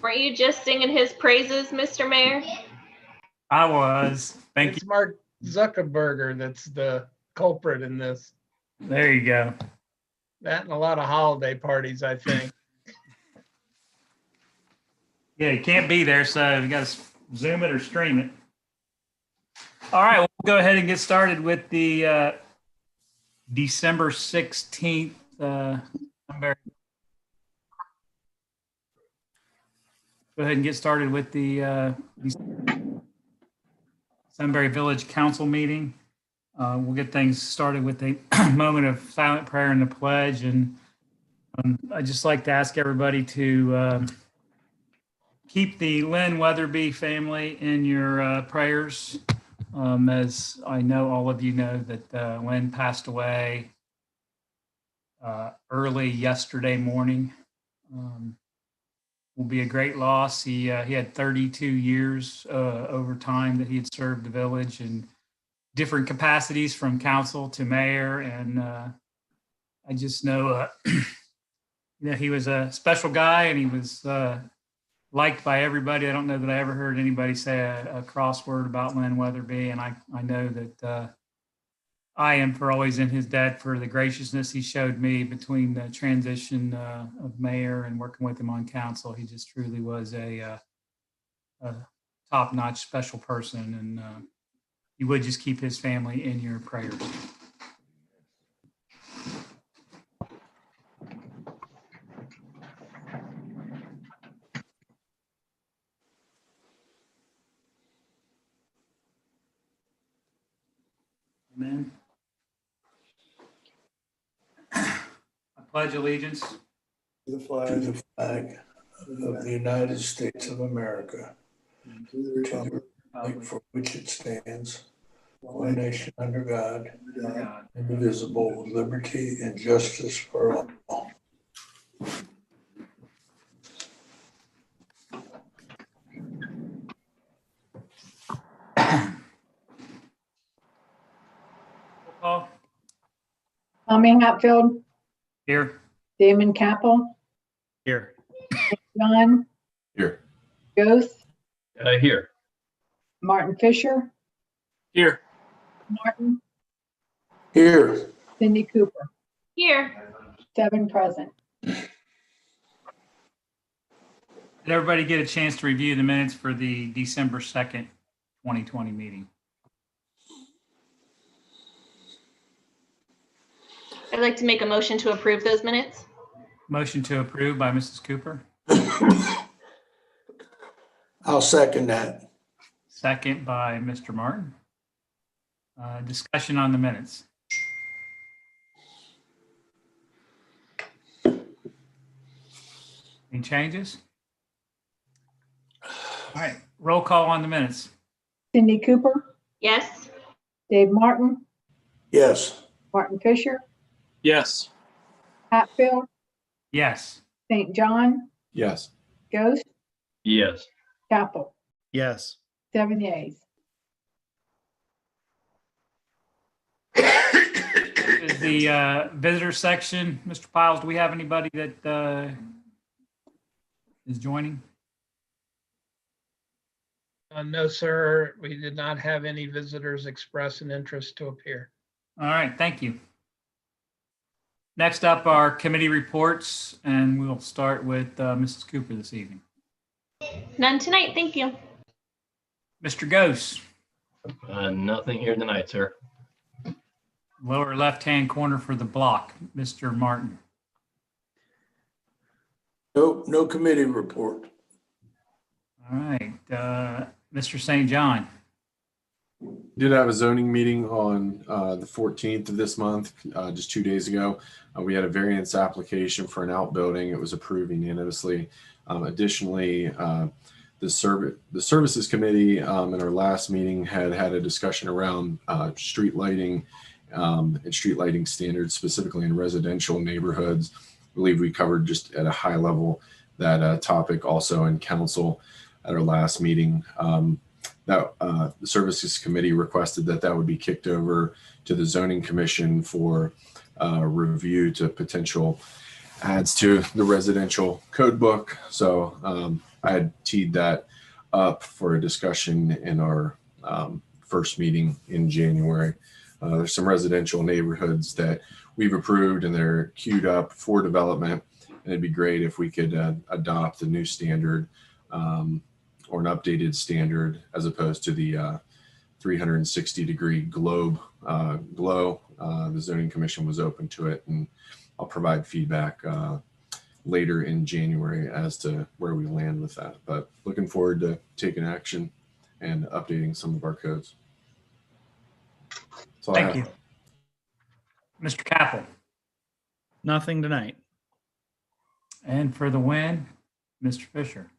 Were you just singing his praises, Mr. Mayor? I was. Thank you. It's Mark Zuckerberg that's the culprit in this. There you go. That and a lot of holiday parties, I think. Yeah, you can't be there, so you got to Zoom it or stream it. All right, we'll go ahead and get started with the December 16th Sunbury. Go ahead and get started with the Sunbury Village Council meeting. We'll get things started with a moment of silent prayer and the pledge. And I'd just like to ask everybody to keep the Lynn Weatherby family in your prayers. As I know, all of you know that Lynn passed away early yesterday morning. Will be a great loss. He had 32 years over time that he had served the village in different capacities, from council to mayor. And I just know he was a special guy, and he was liked by everybody. I don't know that I ever heard anybody say a cross word about Lynn Weatherby, and I know that I am for always in his debt for the graciousness he showed me between the transition of mayor and working with him on council. He just truly was a top-notch special person, and you would just keep his family in your prayers. Amen. I pledge allegiance to the flag of the United States of America, and to the republic for which it stands, one nation under God, indivisible, with liberty and justice for all. Tommy Hatfield. Here. Damon Capel. Here. John. Here. Ghost. Here. Martin Fisher. Here. Martin. Here. Cindy Cooper. Here. 7 present. Did everybody get a chance to review the minutes for the December 2nd, 2020 meeting? I'd like to make a motion to approve those minutes. Motion to approve by Mrs. Cooper. I'll second that. Second by Mr. Martin. Discussion on the minutes. Any changes? All right, roll call on the minutes. Cindy Cooper. Yes. Dave Martin. Yes. Martin Fisher. Yes. Hatfield. Yes. St. John. Yes. Ghost. Yes. Capel. Yes. 7 yeas. Is the visitor section. Mr. Piles, do we have anybody that is joining? No, sir. We did not have any visitors express an interest to appear. All right, thank you. Next up are committee reports, and we'll start with Mrs. Cooper this evening. None tonight, thank you. Mr. Ghost. Nothing here tonight, sir. Lower left-hand corner for the block, Mr. Martin. Nope, no committee report. All right, Mr. St. John. Did have a zoning meeting on the 14th of this month, just 2 days ago. We had a variance application for an outbuilding. It was approved unanimously. Additionally, the services committee in our last meeting had a discussion around street lighting and street lighting standards, specifically in residential neighborhoods. I believe we covered just at a high level that topic also in council at our last meeting. The services committee requested that would be kicked over to the zoning commission for review to potential adds to the residential code book. So I had teed that up for a discussion in our first meeting in January. There's some residential neighborhoods that we've approved and they're queued up for development. And it'd be great if we could adopt a new standard or an updated standard as opposed to the 360-degree globe glow. The zoning commission was open to it, and I'll provide feedback later in January as to where we land with that. But looking forward to taking action and updating some of our codes. That's all I Thank have. you. Mr. Capel. Nothing tonight. And for the win, Mr. Fisher.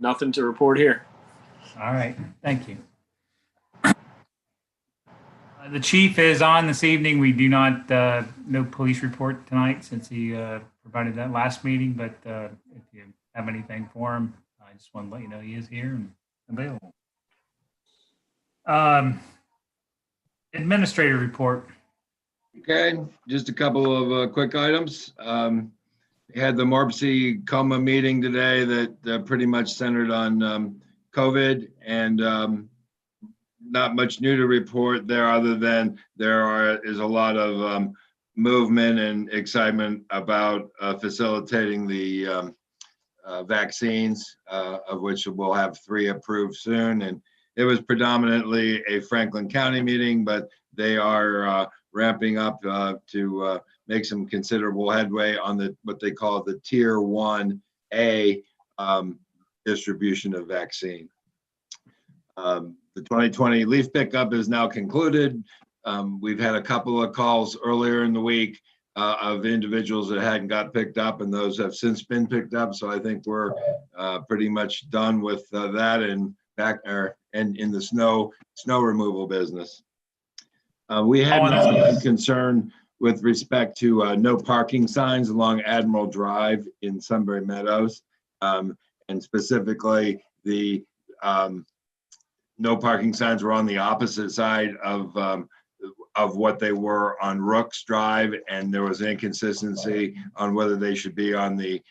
Nothing to report here. All right, thank you. The chief is on this evening. We do not, no police report tonight since he provided that last meeting, but if you have anything for him, I just want to let you know he is here and available. Administrator report. Okay, just a couple of quick items. We had the MARPC COMA meeting today that pretty much centered on COVID, and not much new to report there other than there is a lot of movement and excitement about facilitating the vaccines, of which we'll have 3 approved soon. And it was predominantly a Franklin County meeting, but they are ramping up to make some considerable headway on what they call the Tier 1A distribution of vaccine. The 2020 leaf pickup is now concluded. We've had a couple of calls earlier in the week of individuals that hadn't got picked up, and those have since been picked up. So I think we're pretty much done with that and in the snow removal business. We had no concern with respect to no parking signs along Admiral Drive in Sunbury Meadows, and specifically the no parking signs were on the opposite side of what they were on Rooks Drive, and there was inconsistency on whether they should be on the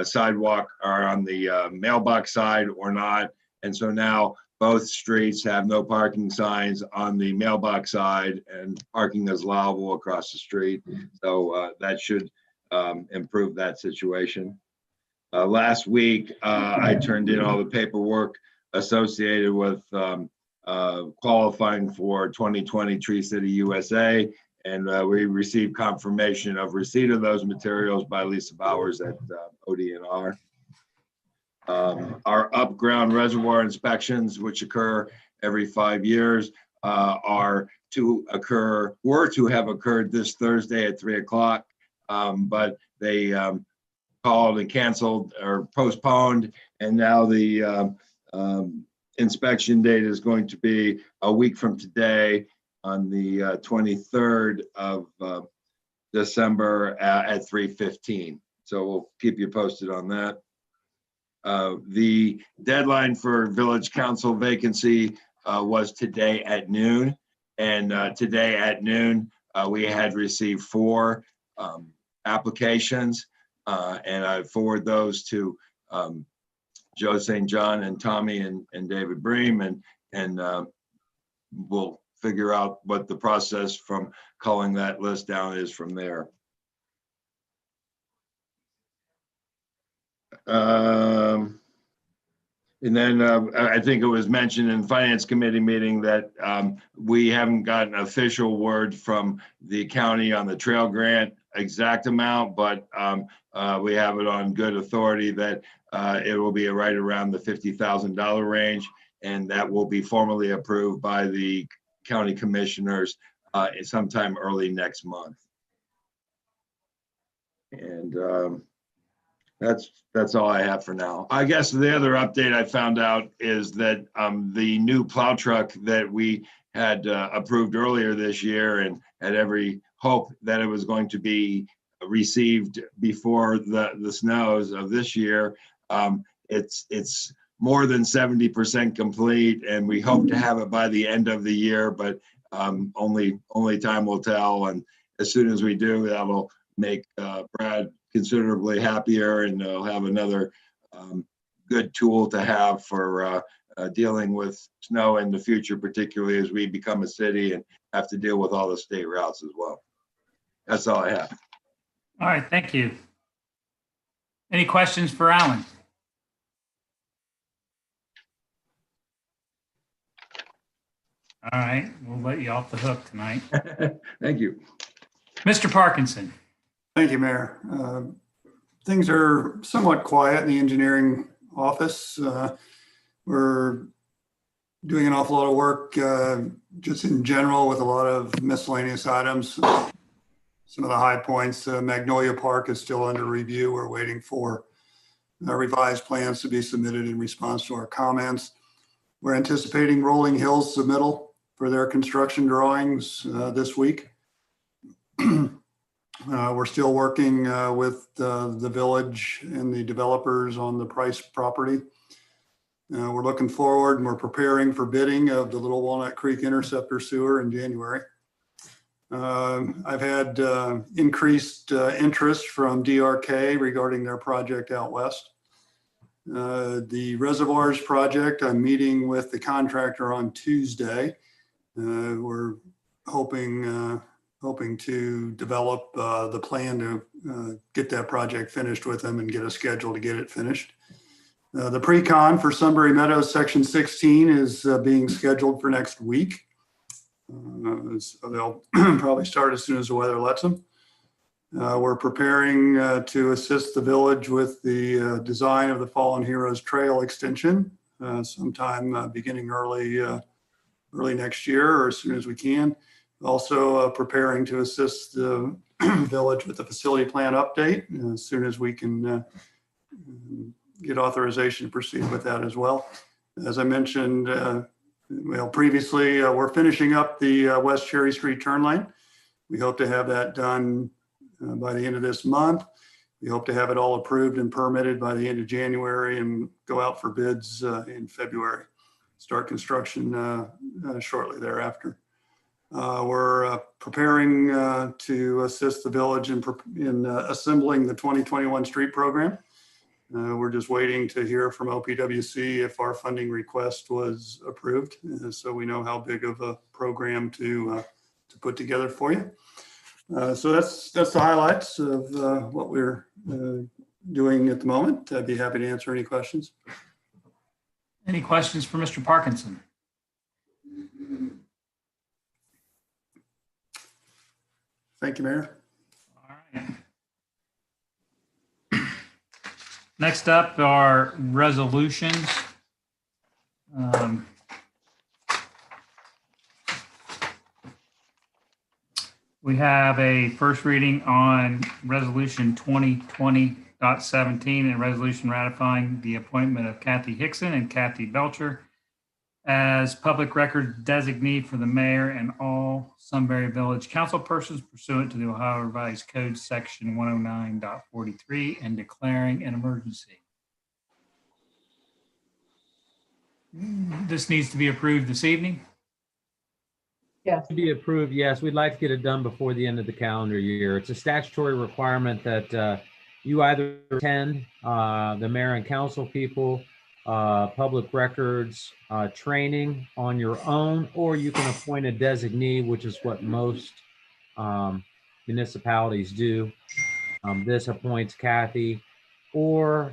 sidewalk or on the mailbox side or not. And so now both streets have no parking signs on the mailbox side, and parking is allowable across the street. So that should improve that situation. Last week, I turned in all the paperwork associated with qualifying for 2020 Tree City USA, and we received confirmation of receipt of those materials by Lisa Bowers at ODNR. Our up-ground reservoir inspections, which occur every 5 years, were to have occurred this Thursday at 3 o'clock, but they called and canceled or postponed, and now the inspection date is going to be a week from today on the 23rd of December at 3:15. So we'll keep you posted on that. The deadline for village council vacancy was today at noon, and today at noon we had received 4 applications, and I forward those to Joe St. John and Tommy and David Bream, and we'll figure out what the process from culling that list down is from there. And then I think it was mentioned in Finance Committee meeting that we haven't gotten official word from the county on the trail grant exact amount, but we have it on good authority that it will be right around the $50,000 range, and that will be formally approved by the county commissioners sometime early next month. And that's all I have for now. I guess the other update I found out is that the new plow truck that we had approved earlier this year and had every hope that it was going to be received before the snows of this year, it's more than 70% complete, and we hope to have it by the end of the year, but only time will tell. And as soon as we do, that'll make Brad considerably happier, and they'll have another good tool to have for dealing with snow in the future, particularly as we become a city and have to deal with all the state routes as well. That's all I have. All right, thank you. Any questions for Alan? All right, we'll let you off the hook tonight. Thank you. Mr. Parkinson. Thank you, Mayor. Things are somewhat quiet in the engineering office. We're doing an awful lot of work just in general with a lot of miscellaneous items. Some of the high points, Magnolia Park is still under review. We're waiting for revised plans to be submitted in response to our comments. We're anticipating Rolling Hills submittal for their construction drawings this week. We're still working with the village and the developers on the Price property. We're looking forward and we're preparing for bidding of the Little Walnut Creek Interceptor Sewer in January. I've had increased interest from DRK regarding their project out west. The reservoirs project, I'm meeting with the contractor on Tuesday. We're hoping to develop the plan to get that project finished with them and get a schedule to get it finished. The pre-con for Sunbury Meadows Section 16 is being scheduled for next week. So they'll probably start as soon as the weather lets them. We're preparing to assist the village with the design of the Fallen Heroes Trail extension sometime beginning early next year or as soon as we can. Also preparing to assist the village with the facility plan update as soon as we can get authorization to proceed with that as well. As I mentioned, previously, we're finishing up the West Cherry Street turn lane. We hope to have that done by the end of this month. We hope to have it all approved and permitted by the end of January and go out for bids in February. Start construction shortly thereafter. We're preparing to assist the village in assembling the 2021 street program. We're just waiting to hear from OPWC if our funding request was approved, so we know how big of a program to put together for you. So that's the highlights of what we're doing at the moment. I'd be happy to answer any questions. Any questions for Mr. Parkinson? Thank you, Mayor. All right. Next up are resolutions. We have a first reading on resolution 2020.17 and resolution ratifying the appointment of Kathy Hickson and Kathy Belcher as public record designee for the mayor and all Sunbury Village council persons pursuant to the Ohio Revised Code section 109.43 and declaring an emergency. This needs to be approved this evening. Yes. To be approved, yes. We'd like to get it done before the end of the calendar year. It's a statutory requirement that you either attend the mayor and council people, public records training on your own, or you can appoint a designee, which is what most municipalities do. This appoints Kathy or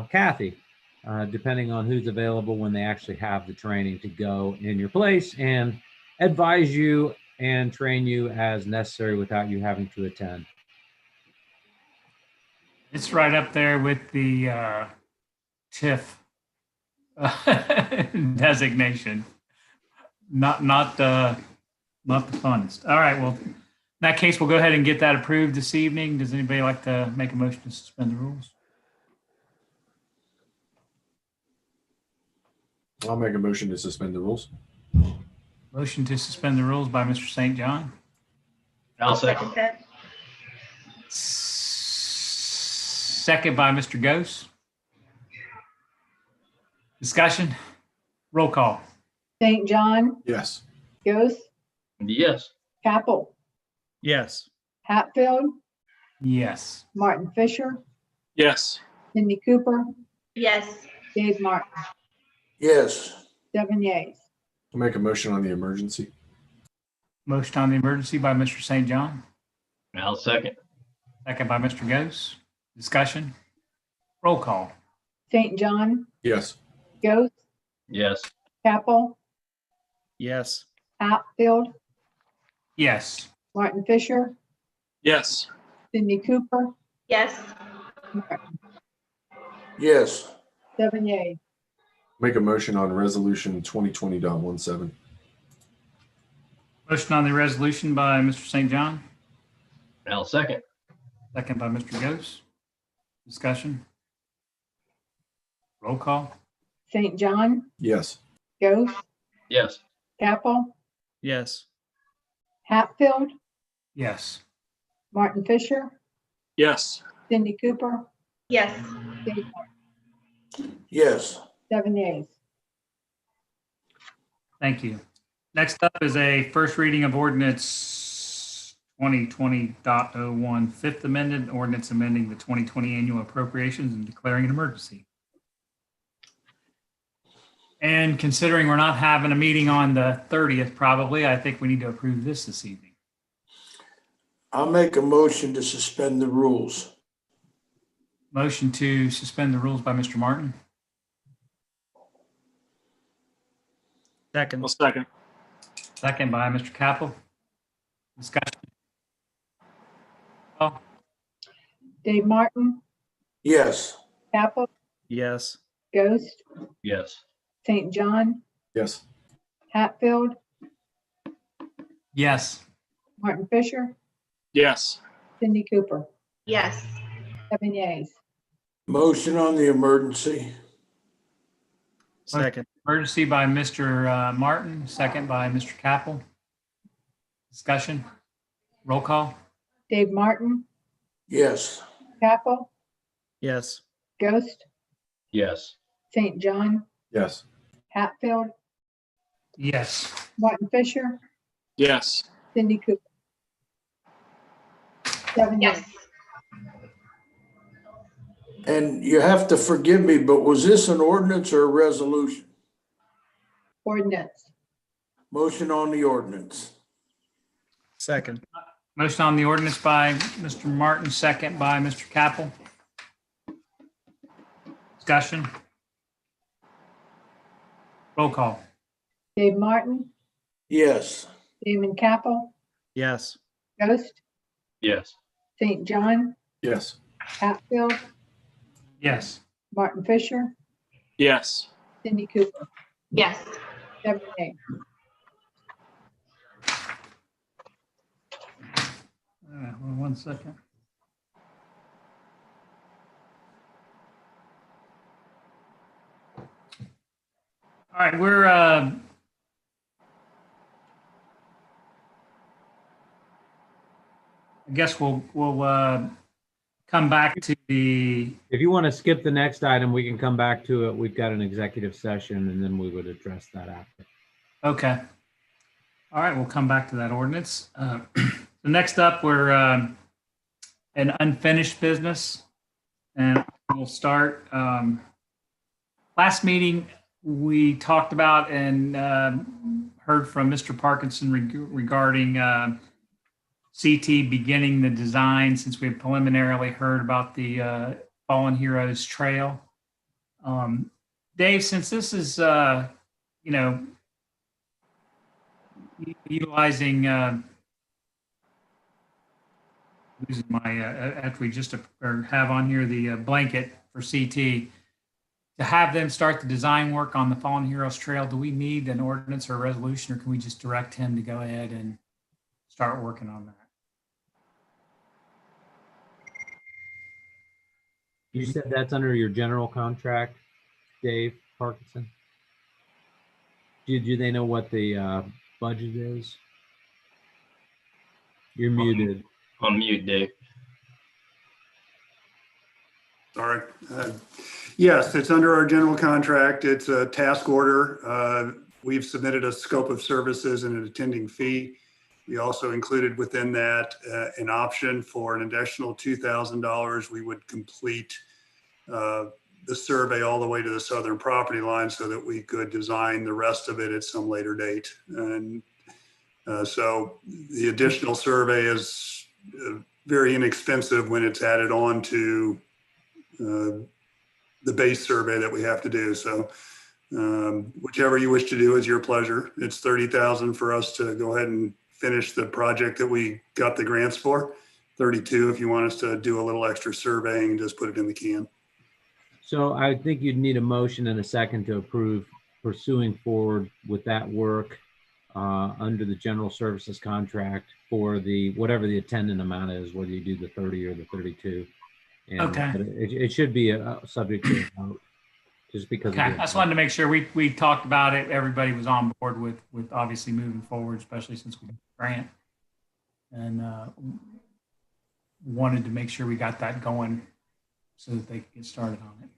Kathy, depending on who's available when they actually have the training to go in your place and advise you and train you as necessary without you having to attend. It's right up there with the TIF designation. Not the funnest. All right, well, in that case, we'll go ahead and get that approved this evening. Does anybody like to make a motion to suspend the rules? I'll make a motion to suspend the rules. Motion to suspend the rules by Mr. St. John. I'll second. that. Second by Mr. Gose. Discussion? Roll call. St. John, Yes. Gose, Yes. Capel, Yes. Hatfield, Yes. Martin Fisher, Yes. Cindy Cooper, Yes. Dave Martin, Yes. 7 yeas. I'll make a motion on the emergency. Motion on the emergency by Mr. St. John, I'll second. second by Mr. Ghost. Discussion. Roll call. St. John, Yes. Ghost, Yes. Capel, Yes. Hatfield, Yes. Martin Fisher, Yes. Cindy Cooper, Yes. Martin, Yes. 7 yeas. Make a motion on resolution 2020.17. Motion on the resolution by Mr. St. John, I'll second. second by Mr. Ghost. Discussion. Roll call. St. John, Yes. Ghost, Yes. Capel, Yes. Hatfield, Yes. Martin Fisher, Yes. Cindy Cooper, Yes. Dave Martin, Yes. 7 yeas. Thank you. Next up is a first reading of ordinance 2020.01, Fifth Amendment, ordinance amending the 2020 annual appropriations and declaring an emergency. And considering we're not having a meeting on the 30th, probably, I think we need to approve this evening. I'll make a motion to suspend the rules. Motion to suspend the rules by Mr. Martin, Second. I'll second. second by Mr. Capel. Discussion. Oh, Dave Martin, Yes. Capel, Yes. Ghost, Yes. St. John, Yes. Hatfield, yes. Martin Fisher, Yes. Cindy Cooper, Yes. 7 yeas. Motion on the emergency. Second. Emergency by Mr. Martin, second by Mr. Capel. Discussion. Roll call. Dave Martin, Yes. Capel, Yes. Ghost, Yes. St. John, Yes. Hatfield, Yes. Martin Fisher, Yes. Cindy Cooper. 7 yeas. Yes. And you have to forgive me, but was this an ordinance or a resolution? Ordinance. Motion on the ordinance. Second. Motion on the ordinance by Mr. Martin, second by Mr. Capel. Discussion. Roll call. Dave Martin, Yes. Damon Capel, Yes. Ghost, Yes. St. John, Yes. Hatfield, Yes. Martin Fisher, Yes. Cindy Cooper. Yes. 7 yeas. Hold on 1 second. All right, we're I guess we'll come back to the If you want to skip the next item, we can come back to it. We've got an executive session and then we would address that after. okay. All right, we'll come back to that ordinance. So next up, we're an unfinished business, and we'll start. Last meeting, we talked about and heard from Mr. Parkinson regarding CT beginning the design, since we had preliminarily heard about the Fallen Heroes Trail. Dave, since this is, utilizing losing my after we just or have on here the blanket for CT to have them start the design work on the Fallen Heroes Trail, do we need an ordinance or a resolution, or can we just direct him to go ahead and start working on that? You said that's under your general contract, Dave Parkinson? Do they know what the budget is? You're muted. On mute, Dave. Sorry. Yes, it's under our general contract. It's a task order. We've submitted a scope of services and an attending fee. We also included within that an option for an additional $2,000. We would complete the the survey all the way to the southern property line so that we could design the rest of it at some later date. And so the additional survey is very inexpensive when it's added on to the base survey that we have to do. So whichever you wish to do is your pleasure. It's $30,000 for us to go ahead and finish the project that we got the grants for. 32 if you want us to do a little extra surveying and just put it in the can. So I think you'd need a motion and a second to approve pursuing forward with that work under the general services contract for the, whatever the attendant amount is, whether you do the 30 or the 32. And Okay. but it should be a subject to a vote, just because. Okay, I just wanted to make sure we talked about it. Everybody was on board with obviously moving forward, especially since we got the grant. And wanted to make sure we got that going so that they could get started on it.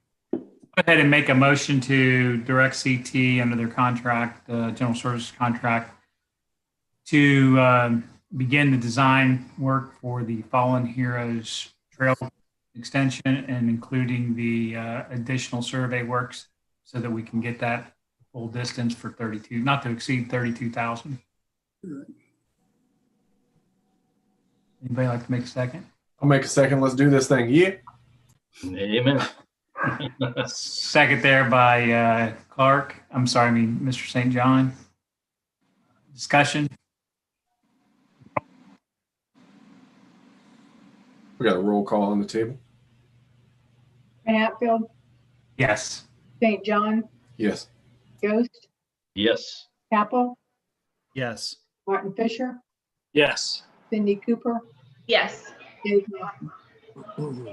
Go ahead and make a motion to direct CT under their contract, general services contract, to begin the design work for the Fallen Heroes Trail extension and including the additional survey works so that we can get that full distance for 32, not to exceed 32,000. Anybody like to make a second? I'll make a second. Let's do this thing. Yeah. Amen. Second there by Clark. I'm sorry, I mean, Mr. St. John. Discussion? We got a roll call on the table. Hatfield, Yes. St. John, Yes. Ghost, Yes. Capel, Yes. Martin Fisher, Yes. Cindy Cooper, Yes. Dave Martin.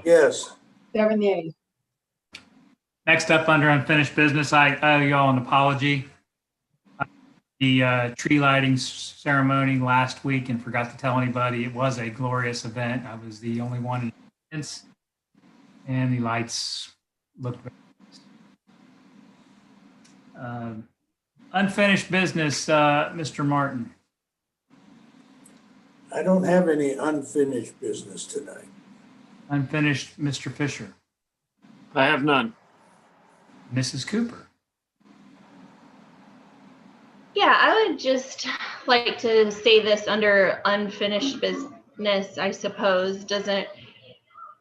Yes. 7 yeas. Next up, under unfinished business, I owe y'all an apology. The tree lighting ceremony last week, and forgot to tell anybody, it was a glorious event. I was the only one in attendance, and the lights looked very nice. Unfinished business, Mr. Martin. I don't have any unfinished business tonight. Unfinished, Mr. Fisher. I have none. Mrs. Cooper. Yeah, I would just like to say this under unfinished business, I suppose, doesn't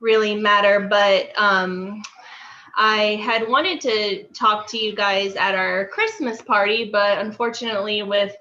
really matter, but I had wanted to talk to you guys at our Christmas party, but unfortunately with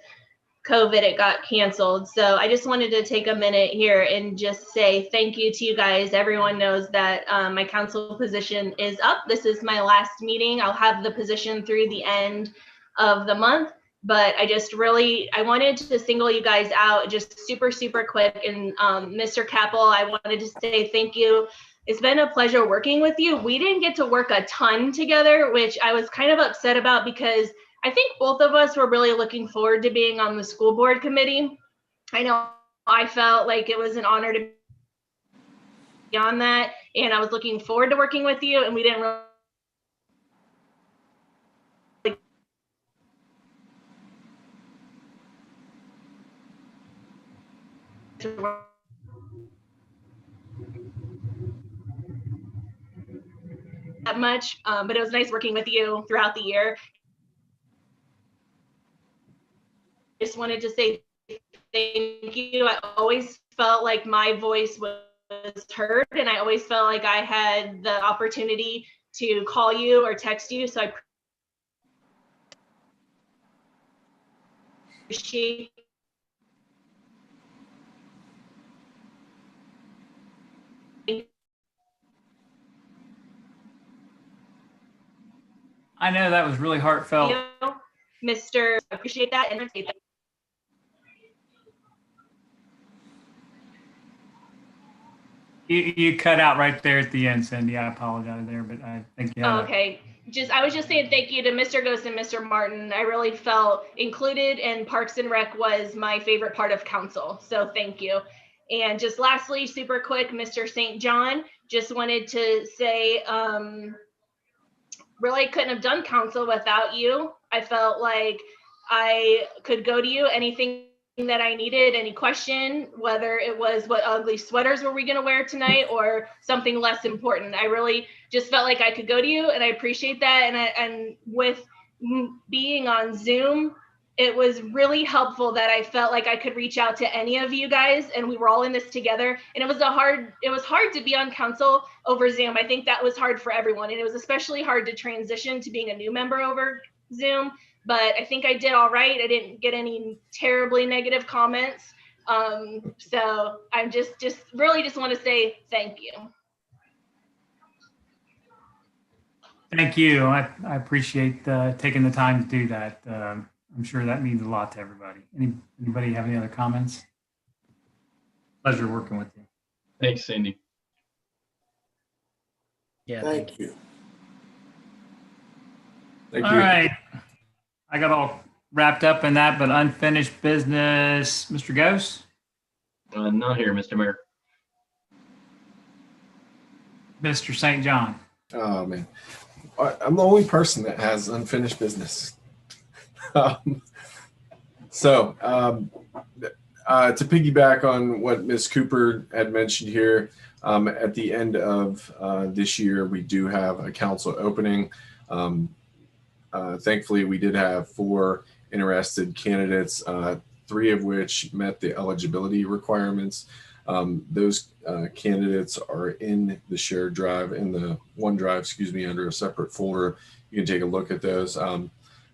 COVID, it got canceled. So I just wanted to take a minute here and just say thank you to you guys. Everyone knows that my council position is up. This is my last meeting. I'll have the position through the end of the month. But I wanted to single you guys out just super, super quick. And Mr. Capel, I wanted to say thank you. It's been a pleasure working with you. We didn't get to work a ton together, which I was kind of upset about because I think both of us were really looking forward to being on the school board committee. I know I felt like it was an honor to be on that. And I was looking forward to working with you, and we didn't really that much, but it was nice working with you throughout the year. Just wanted to say thank you. I always felt like my voice was heard, and I always felt like I had the opportunity to call you or text you. So I appreciate I know that was really heartfelt. you, Mr. I appreciate that. And You cut out right there at the end, Cindy. I apologize there, but I think you had okay. I was just saying thank you to Mr. Ghost and Mr. Martin. I really felt included, and Parks and Rec was my favorite part of council. So thank you. And just lastly, super quick, Mr. St. John, just wanted to say, really couldn't have done council without you. I felt like I could go to you anything that I needed, any question, whether it was what ugly sweaters were we going to wear tonight or something less important. I really just felt like I could go to you, and I appreciate that. And with being on Zoom, it was really helpful that I felt like I could reach out to any of you guys, and we were all in this together. And it was hard to be on council over Zoom. I think that was hard for everyone, and it was especially hard to transition to being a new member over Zoom. But I think I did all right. I didn't get any terribly negative comments. So I'm just really want to say thank you. Thank you. I appreciate taking the time to do that. I'm sure that means a lot to everybody. Anybody have any other comments? Pleasure working with you. Thanks, Cindy. Yeah. Thank you. Thank All you. right. I got all wrapped up in that, but unfinished business. Mr. Ghost? Not here, Mr. Mayor. Mr. St. John? Oh, man. I'm the only person that has unfinished business. To piggyback on what Ms. Cooper had mentioned here, at the end of this year, we do have a council opening. Thankfully, we did have 4 interested candidates, 3 of which met the eligibility requirements. Those candidates are in the shared drive, in the OneDrive, under a separate folder. You can take a look at those.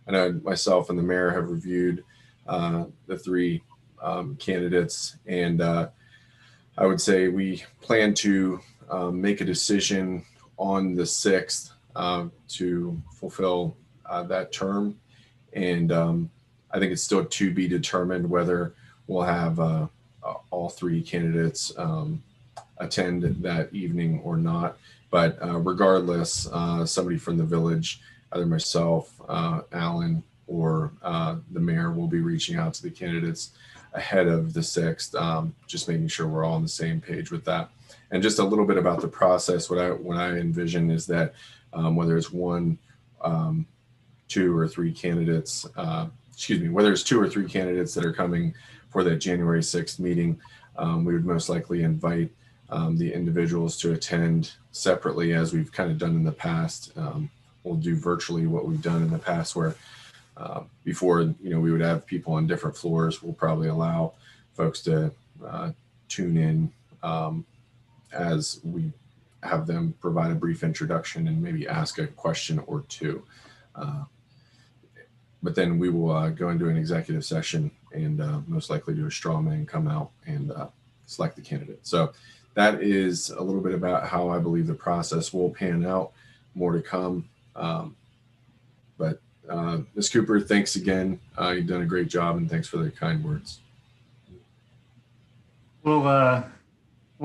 I know myself and the mayor have reviewed the 3 candidates, and I would say we plan to make a decision on the 6th to fulfill that term. And I think it's still to be determined whether we'll have all 3 candidates attend that evening or not. But regardless, somebody from the village, either myself, Alan, or the mayor, will be reaching out to the candidates ahead of the 6th, just making sure we're all on the same page with that. And just a little bit about the process, what I envision is that whether it's 1, 2 or 3 candidates, whether it's 2 or 3 candidates that are coming for that January 6th meeting, we would most likely invite the individuals to attend separately, as we've kind of done in the past. We'll do virtually what we've done in the past, where before, we would have people on different floors. We'll probably allow folks to tune in as we have them provide a brief introduction and maybe ask a question or 2. But then we will go into an executive session and most likely do a straw man, come out and select the candidate. So that is a little bit about how I believe the process will pan out. More to come. But Ms. Cooper, thanks again. You've done a great job, and thanks for the kind words. We'll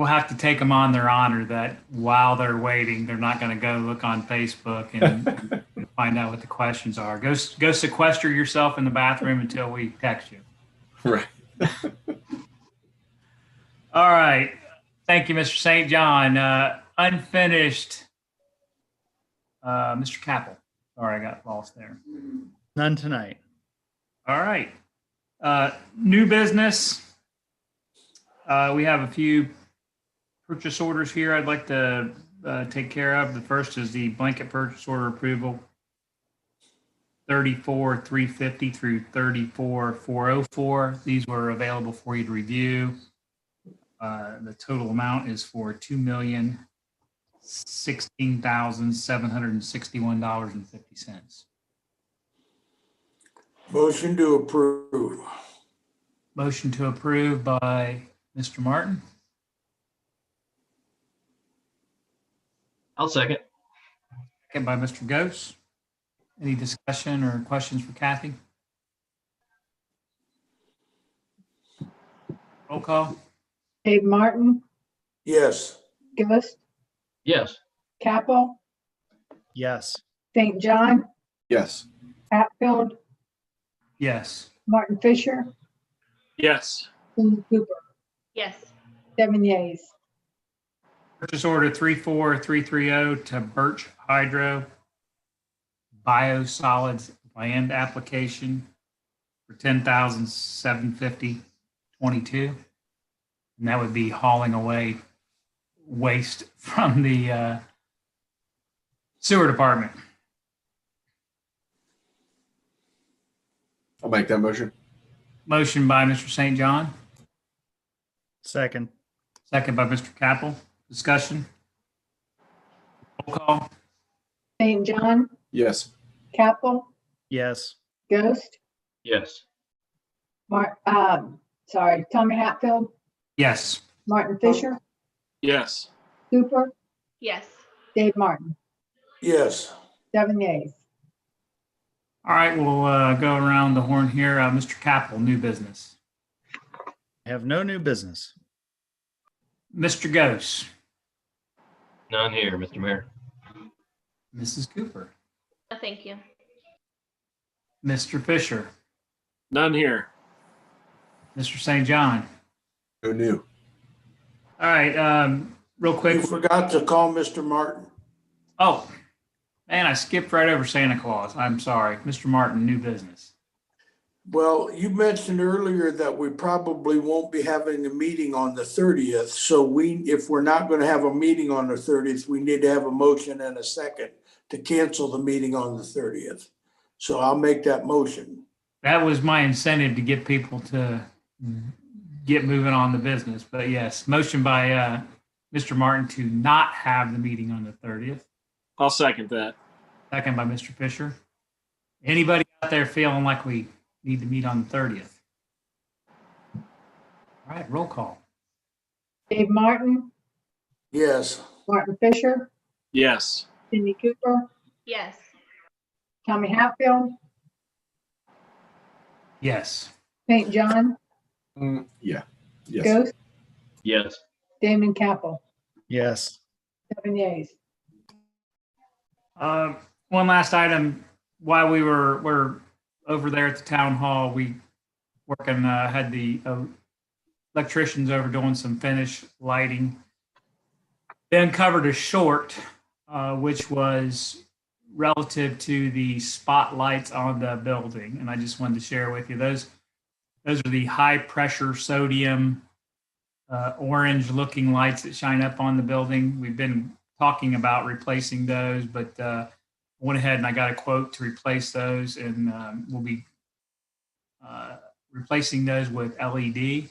have to take them on their honor that while they're waiting, they're not going to go look on Facebook and find out what the questions are. Go sequester yourself in the bathroom until we text you. Right. All right. Thank you, Mr. St. John. Unfinished, Mr. Capel. Sorry, I got lost there. None tonight. All right. New business. We have a few purchase orders here I'd like to take care of. The first is the blanket purchase order approval, 34,350 through 34,404. These were available for you to review. The total amount is for $2,016,761.50. Motion to approve. Motion to approve by Mr. Martin. I'll second. Second by Mr. Ghost. Any discussion or questions for Kathy? Roll call. Dave Martin, Yes. Ghost, Yes. Capel, Yes. St. John, Yes. Hatfield, Yes. Martin Fisher, Yes. Cindy Cooper, Yes. 7 yeas. Purchase order 34330 to Birch Hydro Biosolids land application for $10,750. 22. And that would be hauling away waste from the sewer department. I'll make that motion. Motion by Mr. St. John, Second. second by Mr. Capel. Discussion. Roll call. St. John, Yes. Capel, Yes. Ghost, Yes. Tommy Hatfield, Yes. Martin Fisher, Yes. Cooper, Yes. Dave Martin, Yes. 7 yeas. All right, we'll go around the horn here. Mr. Capel, new business. I have no new business. Mr. Ghost. None here, Mr. Mayor. Mrs. Cooper. No, thank you. Mr. Fisher. None here. Mr. St. John. No new. All right, real quick. You forgot to call Mr. Martin. Oh, man, I skipped right over Santa Claus. I'm sorry. Mr. Martin, new business. Well, you mentioned earlier that we probably won't be having a meeting on the 30th. So if we're not going to have a meeting on the 30th, we need to have a motion and a second to cancel the meeting on the 30th. So I'll make that motion. That was my incentive to get people to get moving on the business. But yes, motion by Mr. Martin to not have the meeting on the 30th. I'll second that. Second by Mr. Fisher. Anybody out there feeling like we need to meet on the 30th? All right, roll call. Dave Martin, Yes. Martin Fisher, Yes. Cindy Cooper, Yes. Tommy Hatfield, Yes. St. John, Yeah. Yes. Ghost, Yes. Damon Capel, Yes. 7 yeas. One last item. While we're over there at the town hall, we had the electricians over doing some finish lighting. They uncovered a short, which was relative to the spotlights on the building. And I just wanted to share with you, those are the high pressure sodium, orange looking lights that shine up on the building. We've been talking about replacing those, but went ahead and I got a quote to replace those, and we'll be replacing those with LED.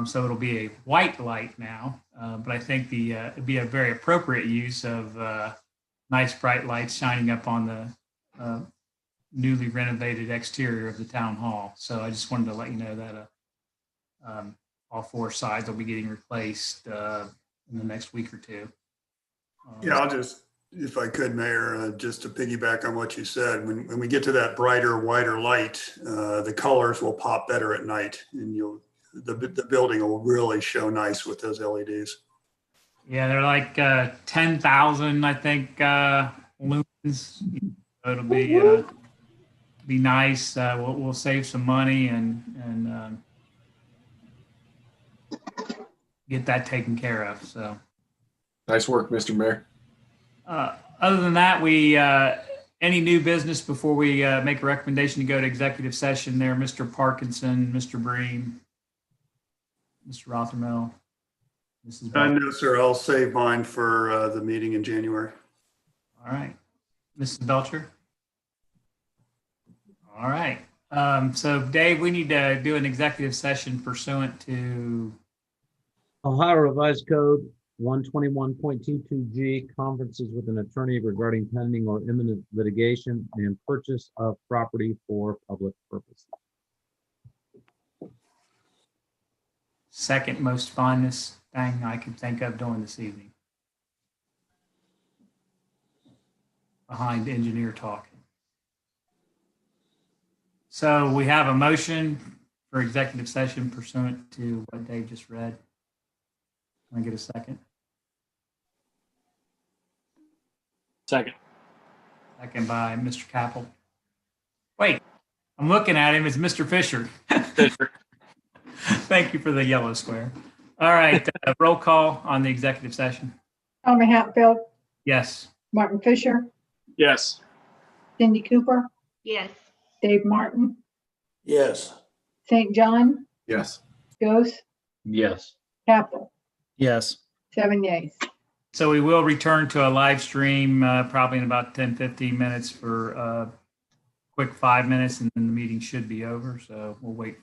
So it'll be a white light now, but I think it'd be a very appropriate use of nice bright lights shining up on the newly renovated exterior of the town hall. So I just wanted to let you know that all four sides will be getting replaced in the next week or two. Yeah, I'll just, if I could, Mayor, just to piggyback on what you said, when we get to that brighter, whiter light, the colors will pop better at night, and the building will really show nice with those LEDs. Yeah, they're like 10,000, I think, lumens. So it'll be nice. We'll save some money and get that taken care of. So. Nice work, Mr. Mayor. Other than that, any new business before we make a recommendation to go to executive session there, Mr. Parkinson, Mr. Breen, Mr. Rothermel, Mrs. Belcher. No, sir, I'll save mine for the meeting in January. All right. Mrs. Belcher. All right. So Dave, we need to do an executive session pursuant to Ohio Revised Code 121.22G, conferences with an attorney regarding pending or imminent litigation and purchase of property for public purposes. second most funnest thing I could think of doing this evening. Behind engineer talking. So we have a motion for executive session pursuant to what Dave just read. Can I get a second? Second. Second by Mr. Capel. Wait, I'm looking at him. It's Mr. Fisher. Thank you for the yellow square. All right, roll call on the executive session. Tommy Hatfield, Yes. Martin Fisher, Yes. Cindy Cooper, Yes. Dave Martin, Yes. St. John, Yes. Goos, Yes. Capel, Yes. 7 yeas. So we will return to a live stream probably in about 10, 15 minutes for a quick 5 minutes, and then the meeting should be over. So we'll wait for